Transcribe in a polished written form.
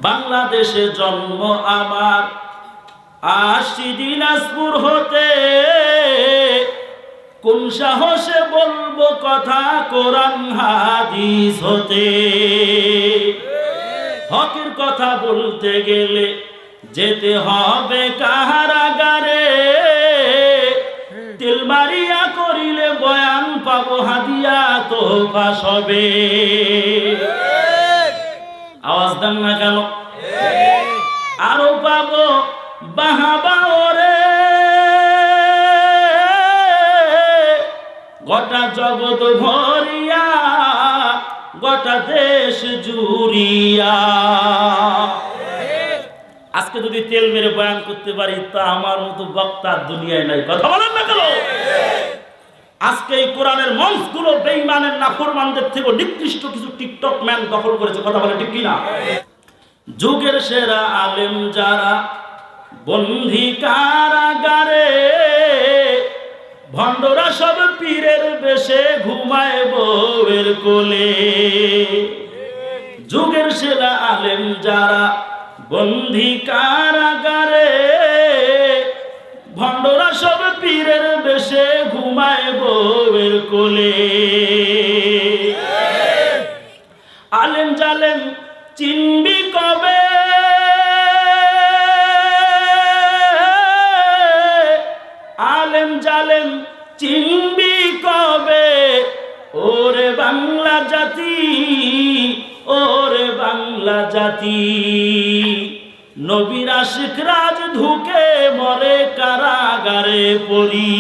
বাংলাদেশে জন্ম আমার, আসছি দিনাজপুর হতে। কোন সাহসে বলবো কথা কোরআন হাদিস হতে। হকের কথা বলতে গেলে যেতে হবে কারাগারে। তেলমারিয়া করিলে বয়ান পাবো, হাদিয়া তো পাস হবে। আওয়াজ দেন না কেন? আরো পাবো বাহাবা ওরে, গোটা জগৎ ভরিয়া, গোটা দেশ জুড়িয়া। আজকে যদি তেল মেরে বয়ান করতে পারি তা আমার মতো বক্তা দুনিয়ায় নাই। কথা বলেন না কেন? আজকে এই কোরআনের মঞ্চগুলো বেঈমানের নাফরমানদের থেকে নিকৃষ্ট কিছু টিকটক ম্যান দখল করেছে। কথা বলে ঠিক কিনা? যুগের সেরা আলেম যারা বন্দী কারাগারে, ভণ্ডরা সব পীরের বেশে ঘুমায় বউয়ের কোলে। যুগের সেরা আলেম যারা বন্দী কারাগারে, ভণ্ডরা সব পীরের বেশে ঘুমায় বউয়ের কোলে। আলেম জালেম চিনবি কবে, আলেম জালেম চিনবি কবে। ওরে বাংলা জাতি, ওরে বাংলা জাতি, নবীর আশিক রাজ ঢুকে মরে কারাগারে পড়ি।